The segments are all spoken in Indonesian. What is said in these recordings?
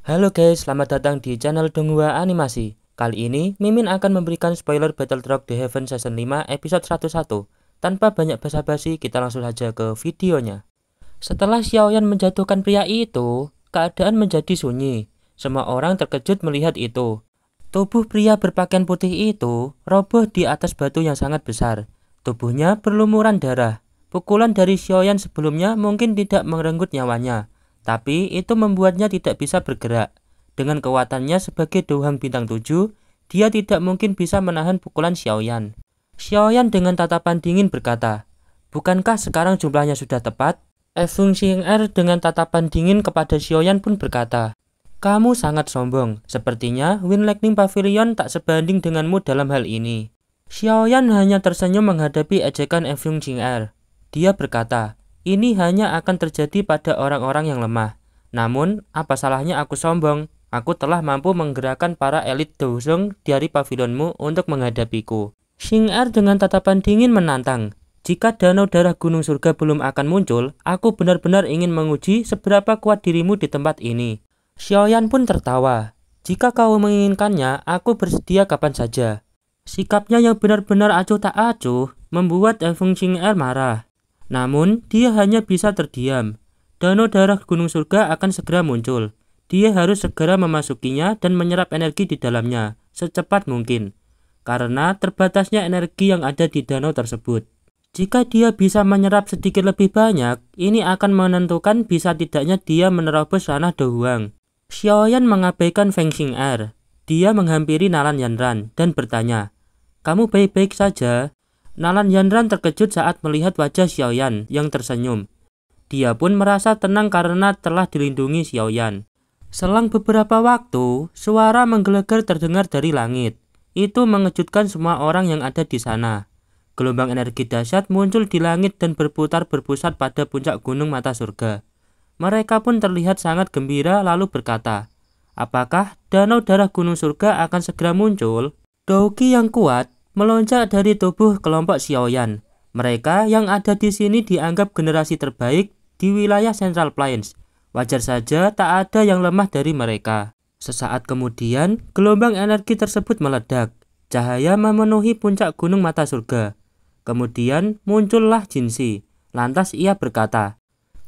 Halo guys, selamat datang di channel Donghua Animasi. Kali ini, Mimin akan memberikan spoiler Battleground The Heaven Season 5 episode 101. Tanpa banyak basa-basi, kita langsung saja ke videonya. Setelah Xiaoyan menjatuhkan pria itu, keadaan menjadi sunyi. Semua orang terkejut melihat itu. Tubuh pria berpakaian putih itu roboh di atas batu yang sangat besar. Tubuhnya berlumuran darah. Pukulan dari Xiaoyan sebelumnya mungkin tidak merenggut nyawanya, tapi itu membuatnya tidak bisa bergerak. Dengan kekuatannya sebagai Dohang bintang 7, dia tidak mungkin bisa menahan pukulan Xiaoyan. Xiaoyan dengan tatapan dingin berkata, "Bukankah sekarang jumlahnya sudah tepat?" Feng Xing'er dengan tatapan dingin kepada Xiaoyan pun berkata, "Kamu sangat sombong. Sepertinya Wind Lightning Pavilion tak sebanding denganmu dalam hal ini." Xiaoyan hanya tersenyum menghadapi ejekan Feng Xing'er. Dia berkata, "Ini hanya akan terjadi pada orang-orang yang lemah. Namun, apa salahnya aku sombong? Aku telah mampu menggerakkan para elit Douzong dari pavilionmu untuk menghadapiku." Xing'er dengan tatapan dingin menantang, "Jika danau darah gunung surga belum akan muncul, aku benar-benar ingin menguji seberapa kuat dirimu di tempat ini." Xiaoyan pun tertawa, "Jika kau menginginkannya, aku bersedia kapan saja." Sikapnya yang benar-benar acuh tak acuh membuat Feng Xing'er marah. Namun, dia hanya bisa terdiam. Danau darah gunung surga akan segera muncul. Dia harus segera memasukinya dan menyerap energi di dalamnya secepat mungkin, karena terbatasnya energi yang ada di danau tersebut. Jika dia bisa menyerap sedikit lebih banyak, ini akan menentukan bisa tidaknya dia menerobos ranah Dohuang. Xiaoyan mengabaikan Feng Xing'er. Dia menghampiri Nalan Yanran dan bertanya, "Kamu baik-baik saja?" Nalan Yanran terkejut saat melihat wajah Xiaoyan yang tersenyum. Dia pun merasa tenang karena telah dilindungi Xiaoyan. Selang beberapa waktu, suara menggelegar terdengar dari langit. Itu mengejutkan semua orang yang ada di sana. Gelombang energi dahsyat muncul di langit dan berputar-berpusat pada puncak gunung mata surga. Mereka pun terlihat sangat gembira lalu berkata, "Apakah danau darah gunung surga akan segera muncul?" Douqi yang kuat melonjak dari tubuh kelompok Xiaoyan. Mereka yang ada di sini dianggap generasi terbaik di wilayah Central Plains. Wajar saja tak ada yang lemah dari mereka. Sesaat kemudian, gelombang energi tersebut meledak. Cahaya memenuhi puncak gunung mata surga. Kemudian muncullah Jinxi. Lantas ia berkata,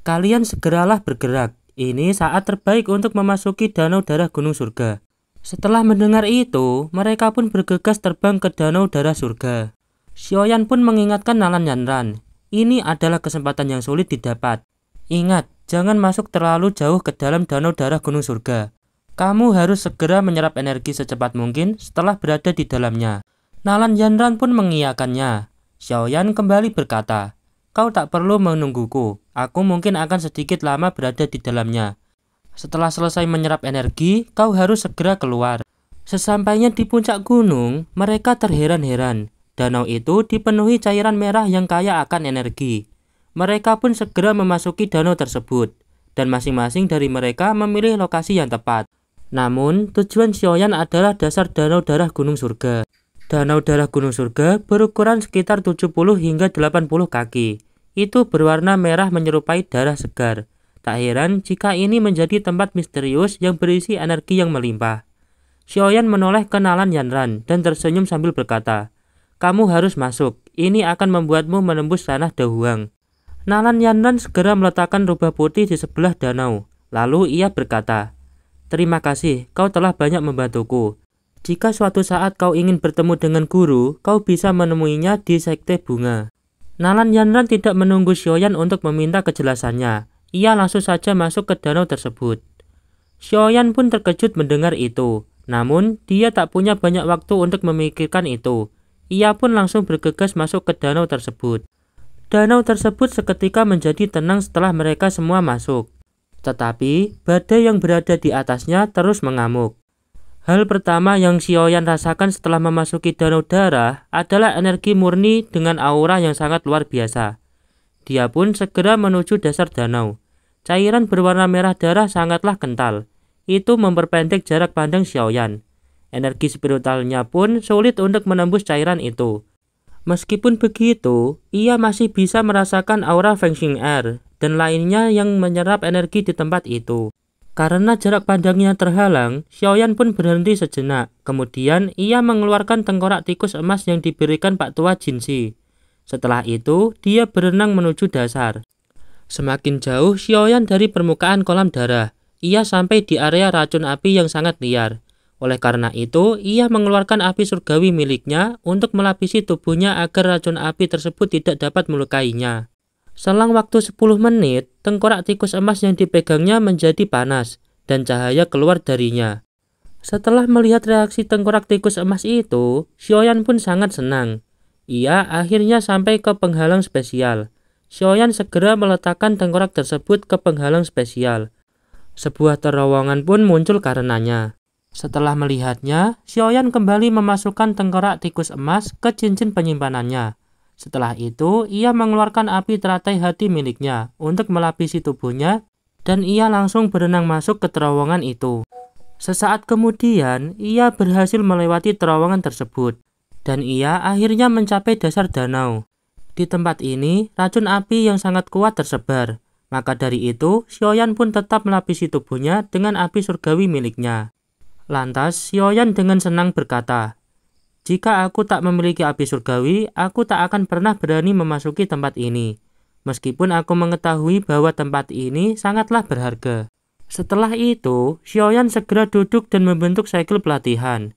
"Kalian segeralah bergerak. Ini saat terbaik untuk memasuki danau darah gunung surga." Setelah mendengar itu, mereka pun bergegas terbang ke danau darah surga. Xiaoyan pun mengingatkan Nalan Yanran, "Ini adalah kesempatan yang sulit didapat. Ingat, jangan masuk terlalu jauh ke dalam danau darah gunung surga. Kamu harus segera menyerap energi secepat mungkin setelah berada di dalamnya." Nalan Yanran pun mengiyakannya. Xiaoyan kembali berkata, "Kau tak perlu menungguku. Aku mungkin akan sedikit lama berada di dalamnya. Setelah selesai menyerap energi, kau harus segera keluar." Sesampainya di puncak gunung, mereka terheran-heran. Danau itu dipenuhi cairan merah yang kaya akan energi. Mereka pun segera memasuki danau tersebut, dan masing-masing dari mereka memilih lokasi yang tepat. Namun, tujuan Xiaoyan adalah dasar danau darah gunung surga. Danau darah gunung surga berukuran sekitar 70 hingga 80 kaki. Itu berwarna merah menyerupai darah segar. Tak heran jika ini menjadi tempat misterius yang berisi energi yang melimpah. Xiaoyan menoleh ke Nalan Yanran dan tersenyum sambil berkata, "Kamu harus masuk. Ini akan membuatmu menembus ranah Dohuang." Nalan Yanran segera meletakkan rubah putih di sebelah danau. Lalu ia berkata, "Terima kasih, kau telah banyak membantuku. Jika suatu saat kau ingin bertemu dengan guru, kau bisa menemuinya di Sekte Bunga." Nalan Yanran tidak menunggu Xiaoyan untuk meminta kejelasannya. Ia langsung saja masuk ke danau tersebut. Xiaoyan pun terkejut mendengar itu. Namun, dia tak punya banyak waktu untuk memikirkan itu. Ia pun langsung bergegas masuk ke danau tersebut. Danau tersebut seketika menjadi tenang setelah mereka semua masuk. Tetapi, badai yang berada di atasnya terus mengamuk. Hal pertama yang Xiaoyan rasakan setelah memasuki danau darah adalah energi murni dengan aura yang sangat luar biasa. Dia pun segera menuju dasar danau. Cairan berwarna merah darah sangatlah kental. Itu memperpendek jarak pandang Xiaoyan. Energi spiritualnya pun sulit untuk menembus cairan itu. Meskipun begitu, ia masih bisa merasakan aura Feng Xing'er dan lainnya yang menyerap energi di tempat itu. Karena jarak pandangnya terhalang, Xiaoyan pun berhenti sejenak. Kemudian ia mengeluarkan tengkorak tikus emas yang diberikan Pak Tua Jinshi. Setelah itu, dia berenang menuju dasar. Semakin jauh Xiaoyan dari permukaan kolam darah, ia sampai di area racun api yang sangat liar. Oleh karena itu, ia mengeluarkan api surgawi miliknya untuk melapisi tubuhnya agar racun api tersebut tidak dapat melukainya. Selang waktu 10 menit, tengkorak tikus emas yang dipegangnya menjadi panas, dan cahaya keluar darinya. Setelah melihat reaksi tengkorak tikus emas itu, Xiaoyan pun sangat senang. Ia akhirnya sampai ke penghalang spesial. Xiaoyan segera meletakkan tengkorak tersebut ke penghalang spesial. Sebuah terowongan pun muncul karenanya. Setelah melihatnya, Xiaoyan kembali memasukkan tengkorak tikus emas ke cincin penyimpanannya. Setelah itu, ia mengeluarkan api teratai hati miliknya untuk melapisi tubuhnya, dan ia langsung berenang masuk ke terowongan itu. Sesaat kemudian, ia berhasil melewati terowongan tersebut, dan ia akhirnya mencapai dasar danau. Di tempat ini, racun api yang sangat kuat tersebar. Maka dari itu, Xiaoyan pun tetap melapisi tubuhnya dengan api surgawi miliknya. Lantas, Xiaoyan dengan senang berkata, "Jika aku tak memiliki api surgawi, aku tak akan pernah berani memasuki tempat ini. Meskipun aku mengetahui bahwa tempat ini sangatlah berharga." Setelah itu, Xiaoyan segera duduk dan membentuk segel pelatihan.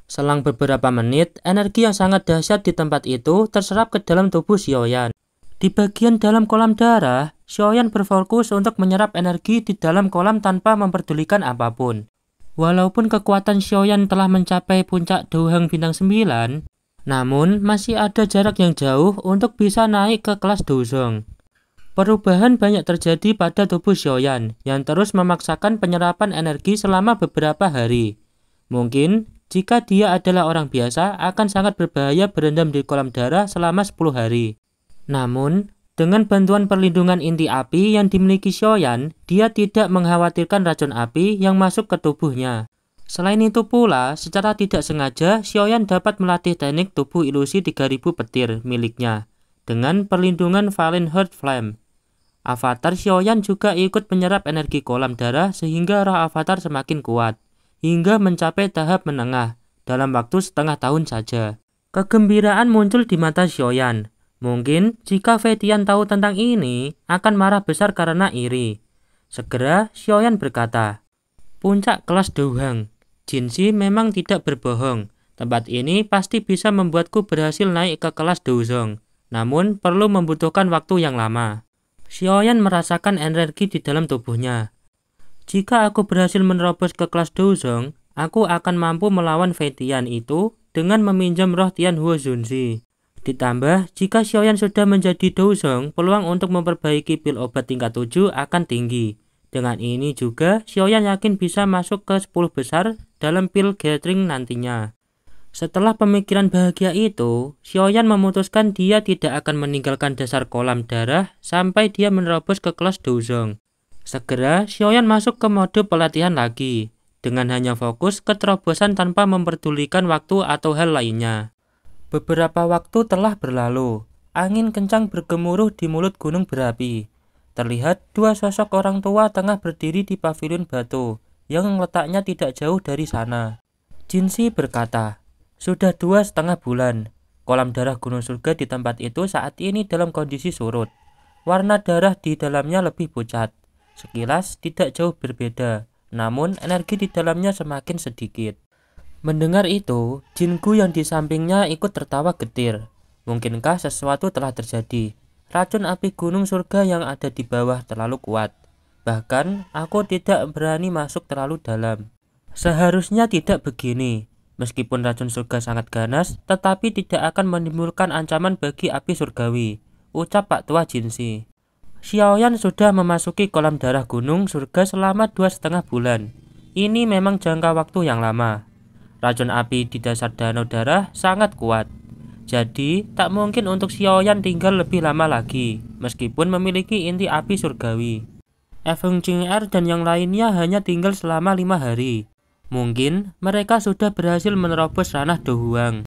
Selang beberapa menit, energi yang sangat dahsyat di tempat itu terserap ke dalam tubuh Xiaoyan. Di bagian dalam kolam darah, Xiaoyan berfokus untuk menyerap energi di dalam kolam tanpa memperdulikan apapun. Walaupun kekuatan Xiaoyan telah mencapai puncak Douhang bintang 9, namun masih ada jarak yang jauh untuk bisa naik ke kelas Douzong. Perubahan banyak terjadi pada tubuh Xiaoyan yang terus memaksakan penyerapan energi selama beberapa hari. Mungkin, jika dia adalah orang biasa, akan sangat berbahaya berendam di kolam darah selama 10 hari. Namun, dengan bantuan perlindungan inti api yang dimiliki Xiaoyan, dia tidak mengkhawatirkan racun api yang masuk ke tubuhnya. Selain itu pula, secara tidak sengaja, Xiaoyan dapat melatih teknik tubuh ilusi 3000 petir miliknya dengan perlindungan Valen Heart Flame. Avatar Xiaoyan juga ikut menyerap energi kolam darah sehingga roh avatar semakin kuat, hingga mencapai tahap menengah dalam waktu setengah tahun saja. Kegembiraan muncul di mata Xiaoyan. Mungkin jika Fei Tian tahu tentang ini, akan marah besar karena iri. Segera Xiaoyan berkata, "Puncak kelas Douhang, Jinshi memang tidak berbohong. Tempat ini pasti bisa membuatku berhasil naik ke kelas Douzong. Namun perlu membutuhkan waktu yang lama." Xiaoyan merasakan energi di dalam tubuhnya. "Jika aku berhasil menerobos ke kelas Douzong, aku akan mampu melawan Fei Tian itu dengan meminjam roh Tian Huo Zunzi. Ditambah, jika Xiaoyan sudah menjadi Douzong, peluang untuk memperbaiki pil obat tingkat 7 akan tinggi. Dengan ini juga, Xiaoyan yakin bisa masuk ke 10 besar dalam pil gathering nantinya." Setelah pemikiran bahagia itu, Xiaoyan memutuskan dia tidak akan meninggalkan dasar kolam darah sampai dia menerobos ke kelas Douzong. Segera, Xiaoyan masuk ke mode pelatihan lagi, dengan hanya fokus ke terobosan tanpa memperdulikan waktu atau hal lainnya. Beberapa waktu telah berlalu. Angin kencang bergemuruh di mulut gunung berapi. Terlihat dua sosok orang tua tengah berdiri di pavilion batu, yang letaknya tidak jauh dari sana. Jinshi berkata, "Sudah 2,5 bulan. Kolam darah gunung surga di tempat itu saat ini dalam kondisi surut. Warna darah di dalamnya lebih pucat. Sekilas tidak jauh berbeda, namun energi di dalamnya semakin sedikit." Mendengar itu, Jinku yang di sampingnya ikut tertawa getir. Mungkinkah sesuatu telah terjadi? Racun api gunung surga yang ada di bawah terlalu kuat. Bahkan, aku tidak berani masuk terlalu dalam. Seharusnya tidak begini. Meskipun racun surga sangat ganas, tetapi tidak akan menimbulkan ancaman bagi api surgawi, ucap Pak Tua Jinshi. Xiaoyan sudah memasuki kolam darah gunung surga selama 2,5 bulan. Ini memang jangka waktu yang lama. Racun api di dasar danau darah sangat kuat. Jadi, tak mungkin untuk Xiaoyan tinggal lebih lama lagi, meskipun memiliki inti api surgawi. Feng Qing'er dan yang lainnya hanya tinggal selama 5 hari. Mungkin mereka sudah berhasil menerobos ranah Douhuang.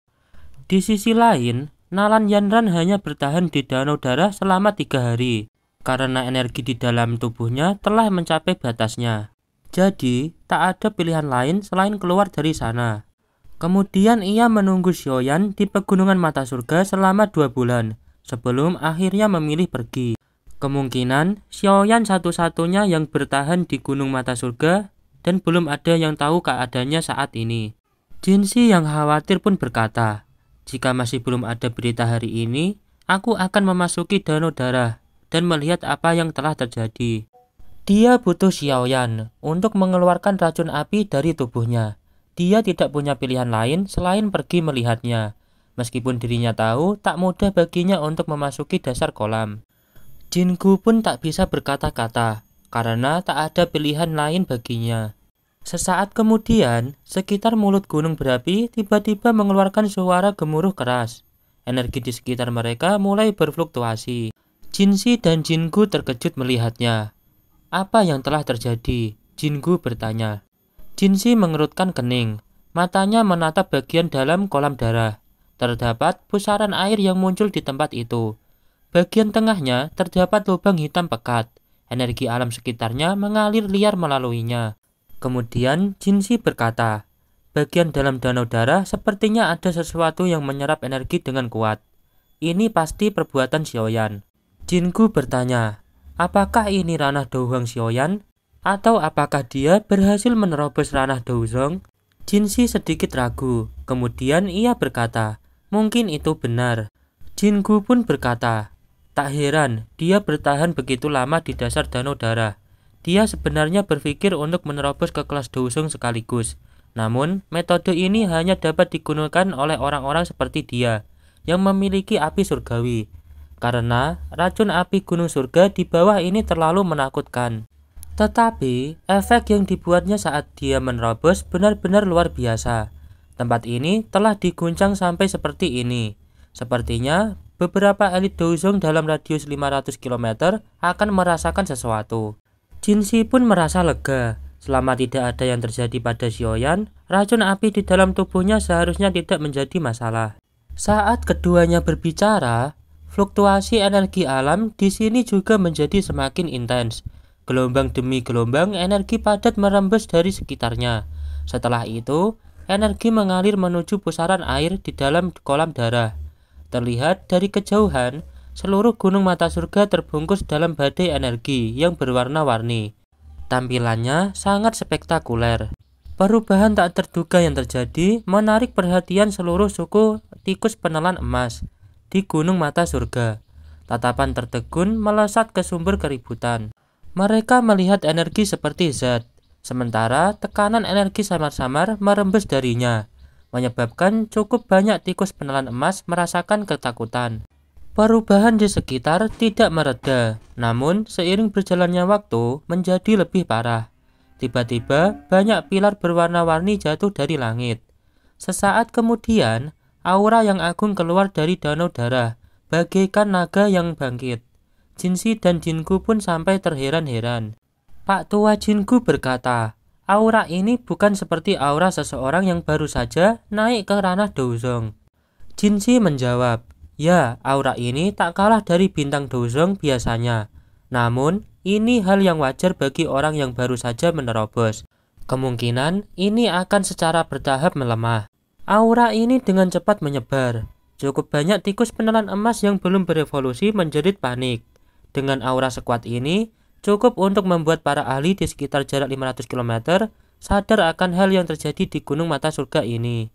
Di sisi lain, Nalan Yanran hanya bertahan di danau darah selama 3 hari, karena energi di dalam tubuhnya telah mencapai batasnya. Jadi, tak ada pilihan lain selain keluar dari sana. Kemudian ia menunggu Xiaoyan di pegunungan mata surga selama 2 bulan, sebelum akhirnya memilih pergi. Kemungkinan Xiaoyan satu-satunya yang bertahan di gunung mata surga dan belum ada yang tahu keadaannya saat ini. Jinxi yang khawatir pun berkata, "Jika masih belum ada berita hari ini, aku akan memasuki danau darah dan melihat apa yang telah terjadi." Dia butuh Xiaoyan untuk mengeluarkan racun api dari tubuhnya. Dia tidak punya pilihan lain selain pergi melihatnya. Meskipun dirinya tahu tak mudah baginya untuk memasuki dasar kolam. Jinggu pun tak bisa berkata-kata karena tak ada pilihan lain baginya. Sesaat kemudian, sekitar mulut gunung berapi tiba-tiba mengeluarkan suara gemuruh keras. Energi di sekitar mereka mulai berfluktuasi. Jinxi dan Jinggu terkejut melihatnya. "Apa yang telah terjadi?" Jinggu bertanya. Jinxi mengerutkan kening. Matanya menatap bagian dalam kolam darah. Terdapat pusaran air yang muncul di tempat itu. Bagian tengahnya terdapat lubang hitam pekat. Energi alam sekitarnya mengalir liar melaluinya. Kemudian Jinxi berkata, "Bagian dalam danau darah sepertinya ada sesuatu yang menyerap energi dengan kuat. Ini pasti perbuatan Xiaoyan." Jinggu bertanya, "Apakah ini ranah Douhuang Xiaoyan? Atau apakah dia berhasil menerobos ranah Douzong?" Jinxi sedikit ragu. Kemudian ia berkata, "Mungkin itu benar." Jinggu pun berkata, "Tak heran dia bertahan begitu lama di dasar danau darah. Dia sebenarnya berpikir untuk menerobos ke kelas Douzong sekaligus. Namun, metode ini hanya dapat digunakan oleh orang-orang seperti dia yang memiliki api surgawi. Karena racun api gunung surga di bawah ini terlalu menakutkan. Tetapi, efek yang dibuatnya saat dia menerobos benar-benar luar biasa. Tempat ini telah diguncang sampai seperti ini. Sepertinya, beberapa elit Douzong dalam radius 500 km akan merasakan sesuatu." Jinxi pun merasa lega. Selama tidak ada yang terjadi pada Xiaoyan, racun api di dalam tubuhnya seharusnya tidak menjadi masalah. Saat keduanya berbicara, fluktuasi energi alam di sini juga menjadi semakin intens. Gelombang demi gelombang energi padat merembes dari sekitarnya. Setelah itu, energi mengalir menuju pusaran air di dalam kolam darah. Terlihat dari kejauhan, seluruh gunung mata surga terbungkus dalam badai energi yang berwarna-warni. Tampilannya sangat spektakuler. Perubahan tak terduga yang terjadi menarik perhatian seluruh suku tikus penelan emas di gunung mata surga. Tatapan tertegun melesat ke sumber keributan. Mereka melihat energi seperti zat, sementara tekanan energi samar-samar merembes darinya, menyebabkan cukup banyak tikus penelan emas merasakan ketakutan. Perubahan di sekitar tidak mereda, namun seiring berjalannya waktu menjadi lebih parah. Tiba-tiba banyak pilar berwarna-warni jatuh dari langit. Sesaat kemudian, aura yang agung keluar dari danau darah, bagaikan naga yang bangkit. Jinxi dan Jinggu pun sampai terheran-heran. Pak Tua Jinggu berkata, "Aura ini bukan seperti aura seseorang yang baru saja naik ke ranah Douzong." Jinxi menjawab, "Ya, aura ini tak kalah dari bintang Douzong biasanya. Namun, ini hal yang wajar bagi orang yang baru saja menerobos. Kemungkinan ini akan secara bertahap melemah." Aura ini dengan cepat menyebar. Cukup banyak tikus penelan emas yang belum berevolusi menjerit panik. Dengan aura sekuat ini, cukup untuk membuat para ahli di sekitar jarak 500 km sadar akan hal yang terjadi di gunung mata surga ini.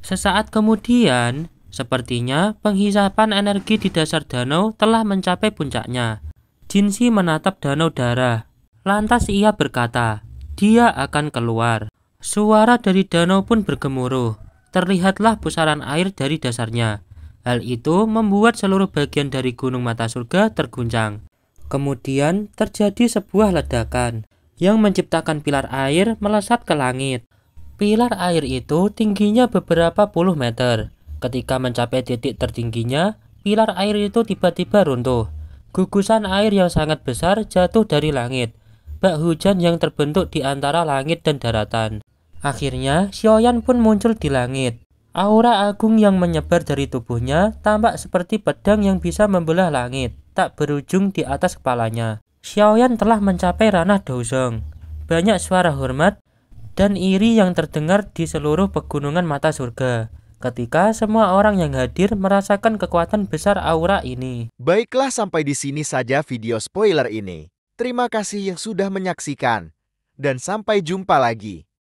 Sesaat kemudian, sepertinya penghisapan energi di dasar danau telah mencapai puncaknya. Jinxi menatap danau darah. Lantas ia berkata, dia akan keluar. Suara dari danau pun bergemuruh. Terlihatlah pusaran air dari dasarnya. Hal itu membuat seluruh bagian dari gunung mata surga terguncang. Kemudian terjadi sebuah ledakan yang menciptakan pilar air melesat ke langit. Pilar air itu tingginya beberapa puluh meter. Ketika mencapai titik tertingginya, pilar air itu tiba-tiba runtuh. Gugusan air yang sangat besar jatuh dari langit. Bak hujan yang terbentuk di antara langit dan daratan. Akhirnya, Xiaoyan pun muncul di langit. Aura agung yang menyebar dari tubuhnya tampak seperti pedang yang bisa membelah langit, tak berujung di atas kepalanya. Xiaoyan telah mencapai ranah Douzong. Banyak suara hormat dan iri yang terdengar di seluruh pegunungan mata surga ketika semua orang yang hadir merasakan kekuatan besar aura ini. Baiklah, sampai di sini saja video spoiler ini. Terima kasih yang sudah menyaksikan, dan sampai jumpa lagi.